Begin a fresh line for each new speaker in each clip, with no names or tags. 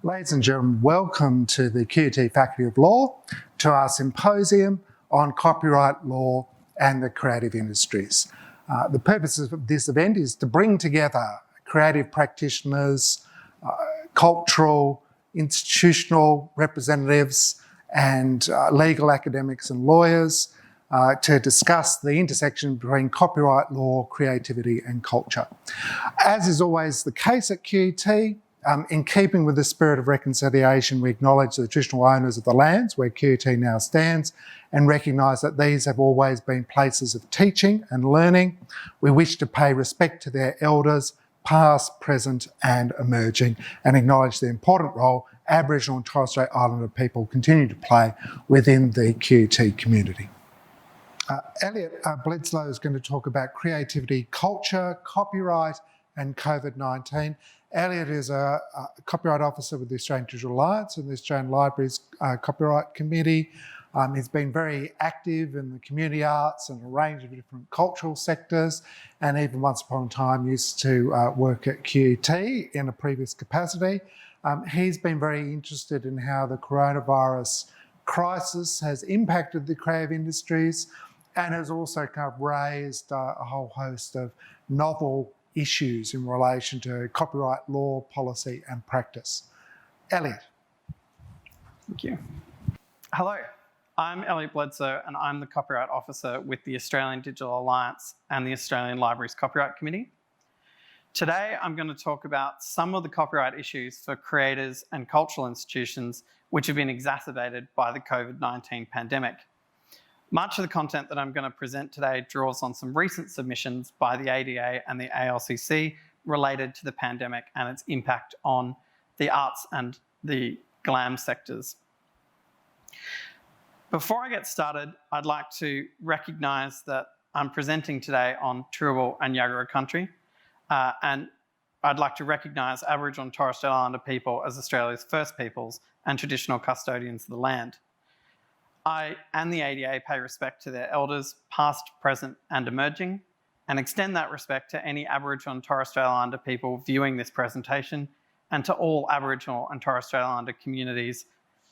Ladies and gentlemen, welcome to the QUT Faculty of Law, to our symposium on copyright law and the creative industries. The purpose of this event is to bring together creative practitioners, cultural, institutional representatives and legal academics and lawyers to discuss the intersection between copyright law, creativity and culture. As is always the case at QUT, in keeping with the spirit of reconciliation, we acknowledge the traditional owners of the lands where QUT now stands and recognise that these have always been places of teaching and learning. We wish to pay respect to their elders, past, present and emerging, and acknowledge the important role Aboriginal and Torres Strait Islander people continue to play within the QUT community. Elliott Bledsoe is going to talk about creativity, culture, copyright and COVID-19. Elliott is a copyright officer with the Australian Digital Alliance and the Australian Libraries Copyright Committee. He's been very active in the community arts and a range of different cultural sectors, and even once upon a time used to work at QUT in a previous capacity. He's been very interested in how the coronavirus crisis has impacted the creative industries and has also kind of raised a whole host of novel issues in relation to copyright law, policy and practice. Elliott.
Thank you. Hello, I'm Elliott Bledsoe and I'm the Copyright Officer with the Australian Digital Alliance and the Australian Libraries Copyright Committee. Today I'm going to talk about some of the copyright issues for creators and cultural institutions which have been exacerbated by the COVID-19 pandemic. Much of the content that I'm going to present today draws on some recent submissions by the ADA and the ALCC related to the pandemic and its impact on the arts and the glam sectors. Before I get started, I'd like to recognise that I'm presenting today on Turrbal and Yagara country, and I'd like to recognise Aboriginal and Torres Strait Islander people as Australia's first peoples and traditional custodians of the land. I and the ADA pay respect to their elders, past, present and emerging, and extend that respect to any Aboriginal and Torres Strait Islander people viewing this presentation and to all Aboriginal and Torres Strait Islander communities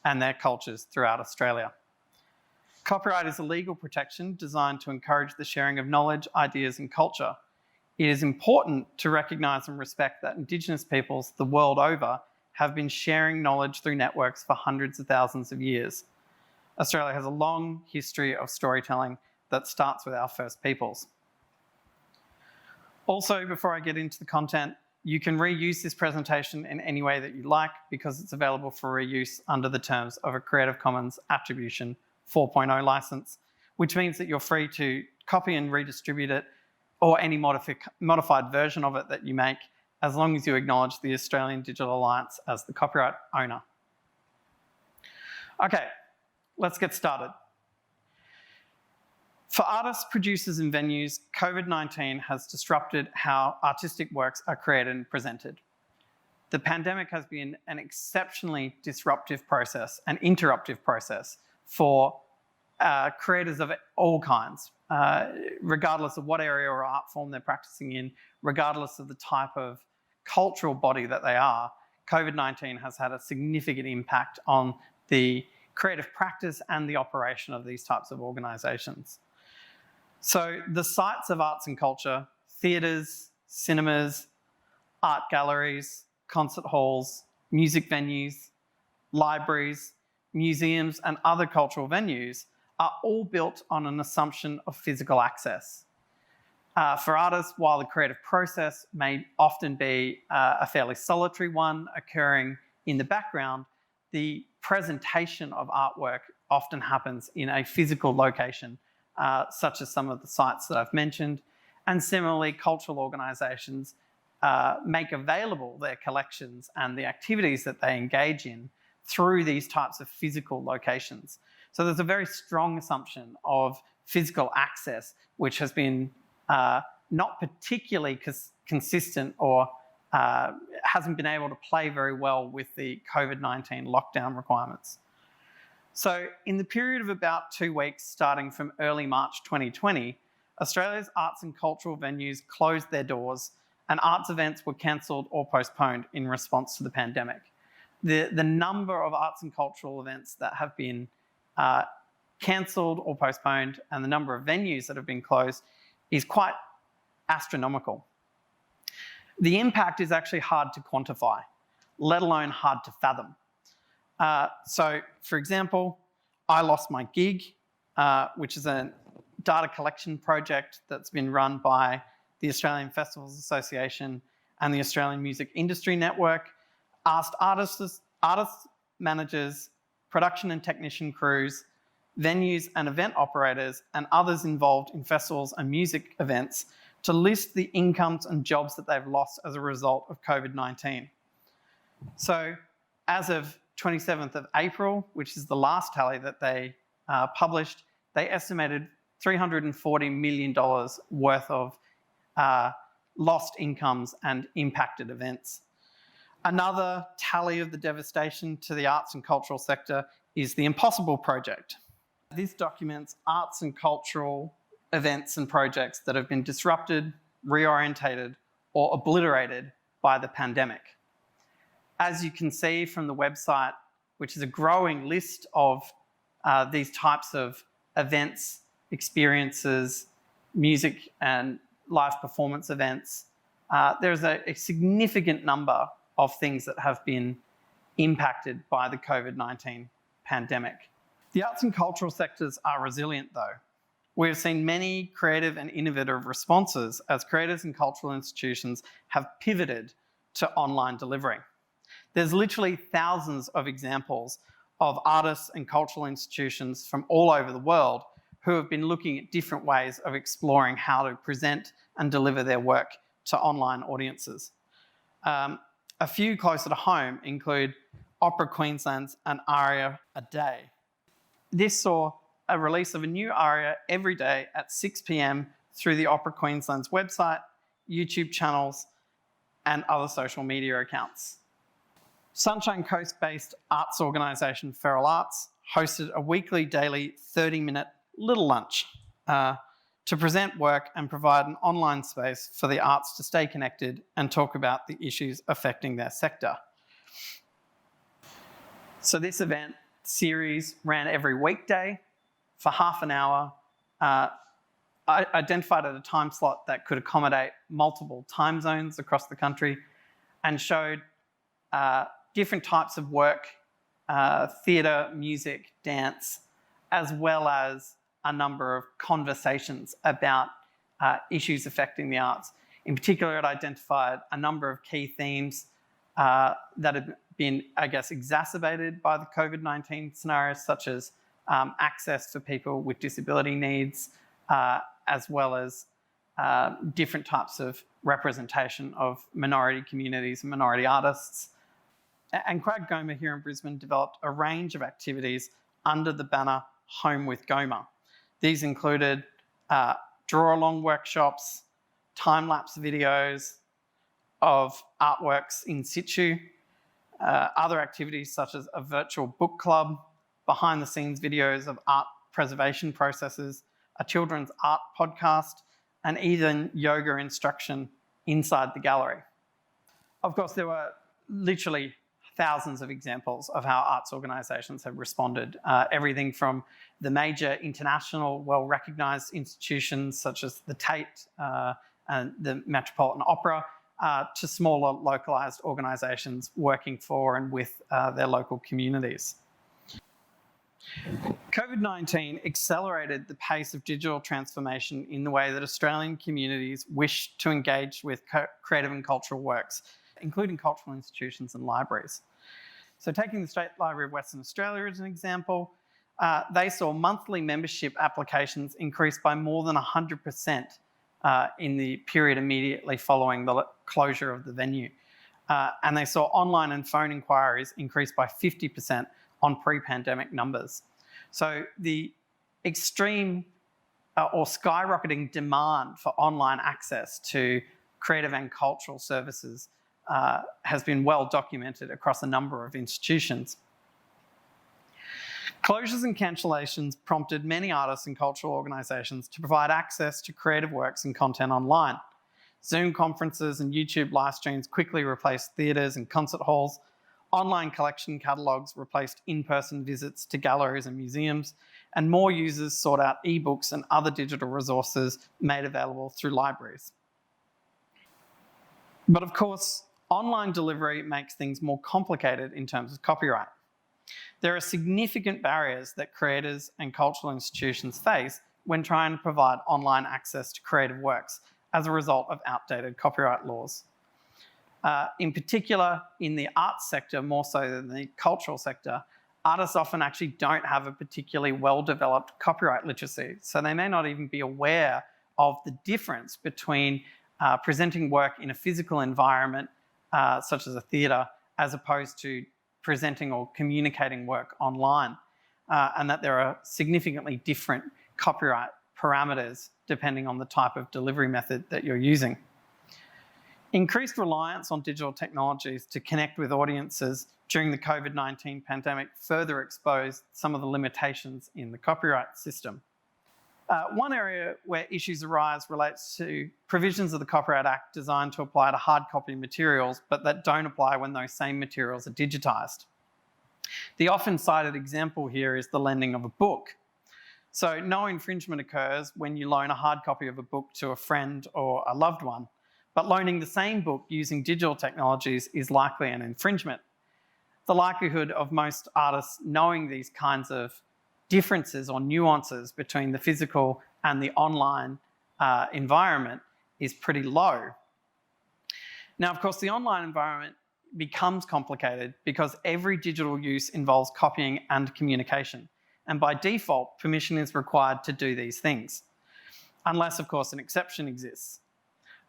and their cultures throughout Australia. Copyright is a legal protection designed to encourage the sharing of knowledge, ideas and culture. It is important to recognise and respect that Indigenous peoples the world over have been sharing knowledge through networks for hundreds of thousands of years. Australia has a long history of storytelling that starts with our first peoples. Also, before I get into the content, you can reuse this presentation in any way that you like because it's available for reuse under the terms of a Creative Commons Attribution 4.0 license, which means that you're free to copy and redistribute it or any modified version of it that you make, as long as you acknowledge the Australian Digital Alliance as the copyright owner. Okay. Let's get started. For artists, producers and venues, COVID-19 has disrupted how artistic works are created and presented. The pandemic has been an exceptionally disruptive process, an interruptive process for creators of all kinds, regardless of what area or art form they're practicing in, regardless of the type of cultural body that they are. COVID-19 has had a significant impact on the creative practice and the operation of these types of organisations. So the sites of arts and culture, theatres, cinemas, art galleries, concert halls, music venues, libraries, museums and other cultural venues are all built on an assumption of physical access. For artists, while the creative process may often be a fairly solitary one occurring in the background, the presentation of artwork often happens in a physical location, such as some of the sites that I've mentioned. And similarly, cultural organisations make available their collections and the activities that they engage in through these types of physical locations. So there's a very strong assumption of physical access, which has been not particularly consistent or hasn't been able to play very well with the COVID-19 lockdown requirements. So in the period of about 2 weeks, starting from early March 2020, Australia's arts and cultural venues closed their doors and arts events were cancelled or postponed in response to the pandemic. the number of arts and cultural events that have been cancelled or postponed and the number of venues that have been closed is quite astronomical. The impact is actually hard to quantify, let alone hard to fathom. So, for example, I lost my gig, which is a data collection project that's been run by the Australian Festivals Association and the Australian Music Industry Network, asked artists, managers, production and technician crews, venues and event operators, and others involved in festivals and music events to list the incomes and jobs that they've lost as a result of COVID-19. So as of 27th of April, which is the last tally that they published, they estimated $340 million worth of lost incomes and impacted events. Another tally of the devastation to the arts and cultural sector is the Impossible Project. This documents arts and cultural events and projects that have been disrupted, reorientated, or obliterated by the pandemic. As you can see from the website, which is a growing list of these types of events, experiences, music and live performance events, there's a significant number of things that have been impacted by the COVID-19 pandemic. The arts and cultural sectors are resilient though. We've seen many creative and innovative responses as creators and cultural institutions have pivoted to online delivery. There's literally thousands of examples of artists and cultural institutions from all over the world who have been looking at different ways of exploring how to present and deliver their work to online audiences. A few closer to home include Opera Queensland's An Aria a Day. This saw a release of a new aria every day at 6 p.m. through the Opera Queensland's website, YouTube channels, and other social media accounts. Sunshine Coast-based arts organisation Feral Arts hosted a weekly daily 30-minute Little Lunch to present work and provide an online space for the arts to stay connected and talk about the issues affecting their sector. So this event series ran every weekday for half an hour, identified at a time slot that could accommodate multiple time zones across the country, and showed different types of work, theatre, music, dance, as well as a number of conversations about issues affecting the arts. In particular, it identified a number of key themes that have been, I guess, exacerbated by the COVID-19 scenarios, such as access for people with disability needs, as well as different types of representation of minority communities and minority artists. And Crag Goma here in Brisbane developed a range of activities under the banner Home with Goma. These included draw-along workshops, time-lapse videos of artworks in situ, other activities such as a virtual book club, behind-the-scenes videos of art preservation processes, a children's art podcast, and even yoga instruction inside the gallery. Of course, there were literally thousands of examples of how arts organisations have responded. Everything from the major international well-recognised institutions such as the Tate and the Metropolitan Opera to smaller localised organisations working for and with their local communities. COVID-19 accelerated the pace of digital transformation in the way that Australian communities wish to engage with creative and cultural works, including cultural institutions and libraries. So taking the State Library of Western Australia as an example, they saw monthly membership applications increase by more than 100% in the period immediately following the closure of the venue. And they saw online and phone inquiries increase by 50% on pre-pandemic numbers. So the extreme or skyrocketing demand for online access to creative and cultural services has been well documented across a number of institutions. Closures and cancellations prompted many artists and cultural organisations to provide access to creative works and content online. Zoom conferences and YouTube live streams quickly replaced theatres and concert halls, Online collection catalogues replaced in-person visits to galleries and museums, and more users sought out ebooks and other digital resources made available through libraries. But of course, online delivery makes things more complicated in terms of copyright. There are significant barriers that creators and cultural institutions face when trying to provide online access to creative works as a result of outdated copyright laws. In particular, in the arts sector, more so than the cultural sector, artists often actually don't have a particularly well-developed copyright literacy, so they may not even be aware of the difference between presenting work in a physical environment, such as a theatre, as opposed to presenting or communicating work online, and that there are significantly different copyright parameters depending on the type of delivery method that you're using. Increased reliance on digital technologies to connect with audiences during the COVID-19 pandemic further exposed some of the limitations in the copyright system. One area where issues arise relates to provisions of the Copyright Act designed to apply to hard copy materials, but that don't apply when those same materials are digitised. The often cited example here is the lending of a book. So no infringement occurs when you loan a hard copy of a book to a friend or a loved one, but loaning the same book using digital technologies is likely an infringement. The likelihood of most artists knowing these kinds of differences or nuances between the physical and the online environment is pretty low. Now, of course, the online environment becomes complicated because every digital use involves copying and communication. And by default, permission is required to do these things, unless, of course, an exception exists.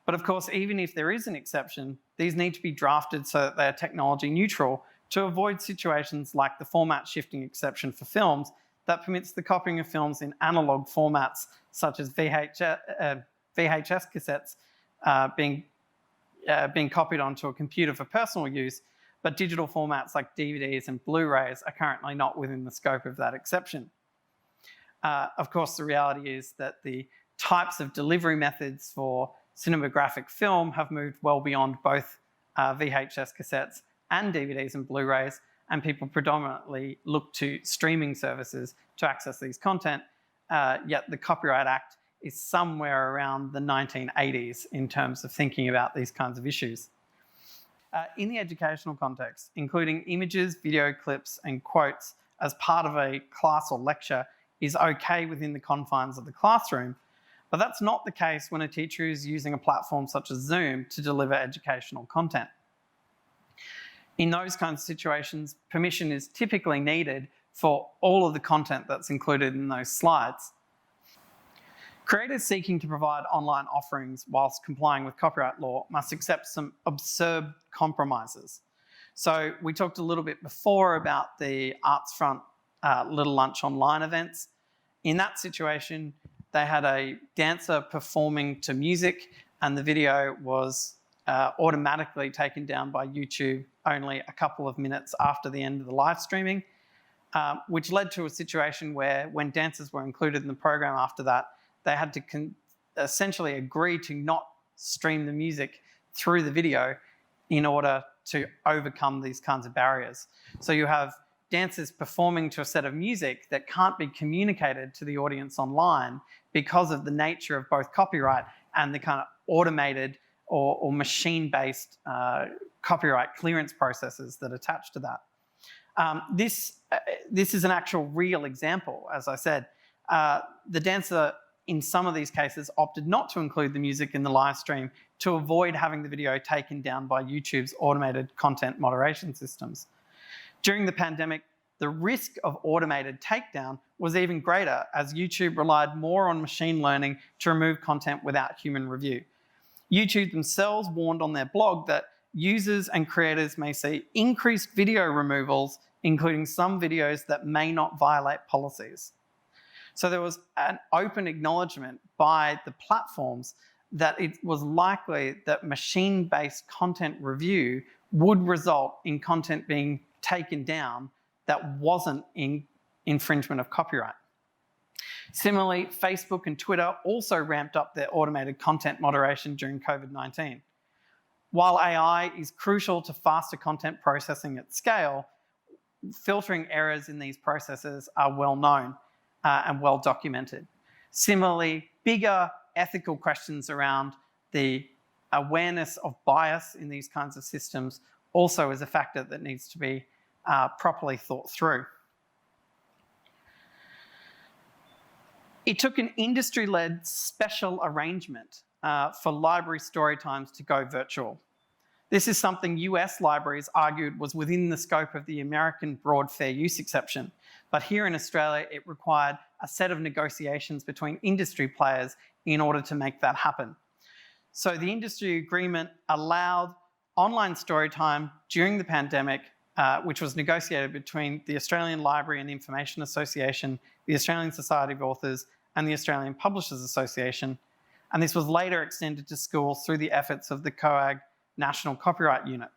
But of course, even if there is an exception, these need to be drafted so that they're technology neutral to avoid situations like the format shifting exception for films that permits the copying of films in analog formats such as VHS cassettes being copied onto a computer for personal use, but digital formats like DVDs and Blu-rays are currently not within the scope of that exception. Of course, the reality is that the types of delivery methods for cinematographic film have moved well beyond both VHS cassettes and DVDs and Blu-rays, and people predominantly look to streaming services to access these content, yet the Copyright Act is somewhere around the 1980s in terms of thinking about these kinds of issues. In the educational context, including images, video clips, and quotes as part of a class or lecture is okay within the confines of the classroom, but that's not the case when a teacher is using a platform such as Zoom to deliver educational content. In those kinds of situations, permission is typically needed for all of the content that's included in those slides. Creators seeking to provide online offerings whilst complying with copyright law must accept some absurd compromises. So we talked a little bit before about the Artsfront Little Lunch online events. In that situation, they had a dancer performing to music and the video was automatically taken down by YouTube only a couple of minutes after the end of the live streaming, which led to a situation where when dancers were included in the program after that, they had to essentially agree to not stream the music through the video in order to overcome these kinds of barriers. So you have dancers performing to a set of music that can't be communicated to the audience online because of the nature of both copyright and the kind of automated or machine-based copyright clearance processes that attach to that. This is an actual real example, as I said. The dancer in some of these cases opted not to include the music in the live stream to avoid having the video taken down by YouTube's automated content moderation systems. During the pandemic, the risk of automated takedown was even greater as YouTube relied more on machine learning to remove content without human review. YouTube themselves warned on their blog that users and creators may see increased video removals, including some videos that may not violate policies. So there was an open acknowledgement by the platforms that it was likely that machine-based content review would result in content being taken down that wasn't in infringement of copyright. Similarly, Facebook and Twitter also ramped up their automated content moderation during COVID-19. While AI is crucial to faster content processing at scale, filtering errors in these processes are well known and well documented. Similarly, bigger ethical questions around the awareness of bias in these kinds of systems also is a factor that needs to be properly thought through. It took an industry-led special arrangement for library story times to go virtual. This is something US libraries argued was within the scope of the American broad fair use exception, but here in Australia it required a set of negotiations between industry players in order to make that happen. So the industry agreement allowed online story time during the pandemic, which was negotiated between the Australian Library and Information Association, the Australian Society of Authors, and the Australian Publishers Association. And this was later extended to schools through the efforts of the COAG National Copyright Unit.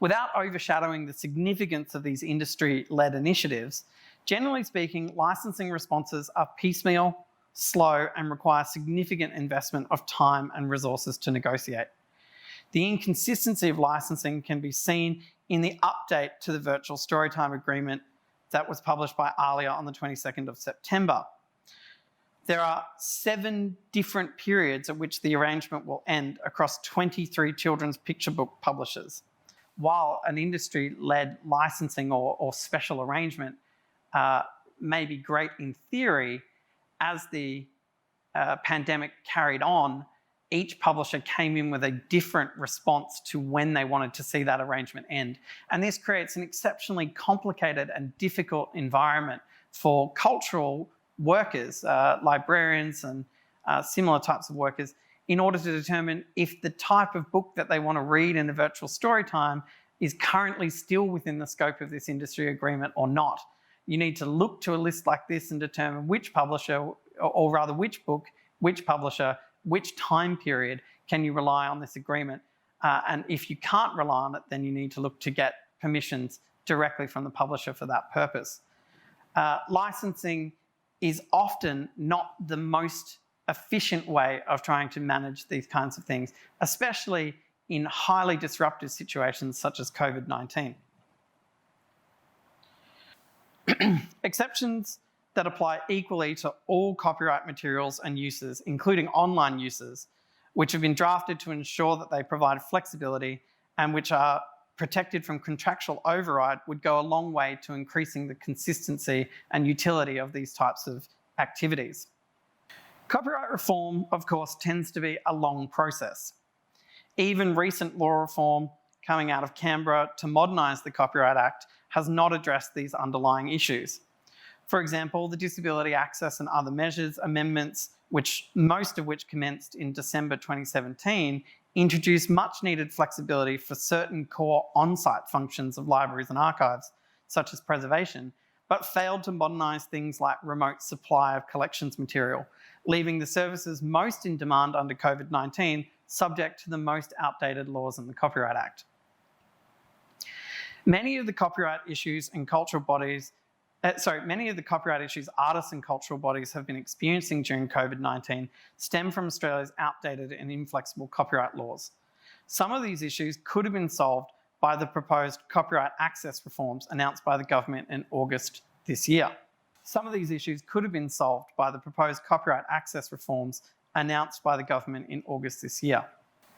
Without overshadowing the significance of these industry-led initiatives, generally speaking, licensing responses are piecemeal, slow, and require significant investment of time and resources to negotiate. The inconsistency of licensing can be seen in the update to the virtual storytime agreement that was published by ALIA on the 22nd of September. There are 7 different periods at which the arrangement will end across 23 children's picture book publishers. While an industry-led licensing or special arrangement may be great in theory, as the pandemic carried on, each publisher came in with a different response to when they wanted to see that arrangement end. And this creates an exceptionally complicated and difficult environment for cultural workers, librarians and similar types of workers, in order to determine if the type of book that they want to read in a virtual story time is currently still within the scope of this industry agreement or not. You need to look to a list like this and determine which publisher, or rather which book, which publisher, which time period can you rely on this agreement. And if you can't rely on it, then you need to look to get permissions directly from the publisher for that purpose. Licensing is often not the most efficient way of trying to manage these kinds of things, especially in highly disruptive situations such as COVID-19. Exceptions that apply equally to all copyright materials and uses, including online uses, which have been drafted to ensure that they provide flexibility and which are protected from contractual override, would go a long way to increasing the consistency and utility of these types of activities. Copyright reform, of course, tends to be a long process. Even recent law reform coming out of Canberra to modernise the Copyright Act has not addressed these underlying issues. For example, the Disability Access and Other Measures amendments, most of which commenced in December 2017, introduced much needed flexibility for certain core on-site functions of libraries and archives, such as preservation, but failed to modernise things like remote supply of collections material, leaving the services most in demand under COVID-19 subject to the most outdated laws in the Copyright Act. Many of the copyright issues artists and cultural bodies have been experiencing during COVID-19 stem from Australia's outdated and inflexible copyright laws. Some of these issues could have been solved by the proposed copyright access reforms announced by the government in August this year.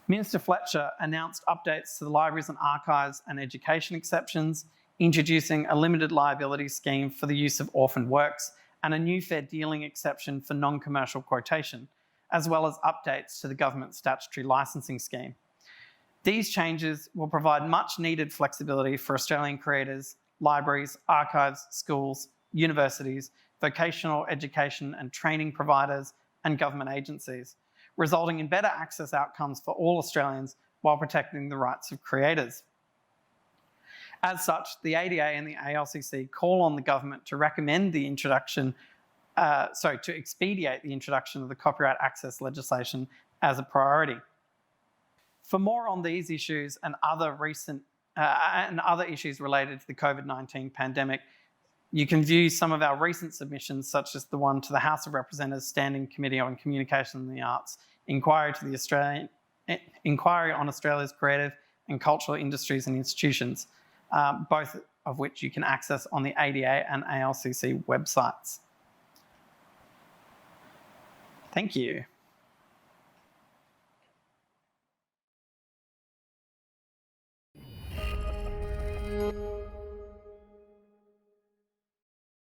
Minister Fletcher announced updates to the libraries and archives and education exceptions, introducing a limited liability scheme for the use of orphaned works and a new fair dealing exception for non-commercial quotation, as well as updates to the government statutory licensing scheme. These changes will provide much needed flexibility for Australian creators, libraries, archives, schools, universities, vocational education and training providers, and government agencies, resulting in better access outcomes for all Australians while protecting the rights of creators. As such, the ADA and the ALCC call on the government to recommend the introduction, to expedite the introduction of the copyright access legislation as a priority. For more on these issues and other issues related to the COVID-19 pandemic, you can view some of our recent submissions, such as the one to the House of Representatives Standing Committee on Communication and the Arts, inquiry to the inquiry on Australia's creative and cultural industries and institutions, both of which you can access on the ADA and ALCC websites. Thank you.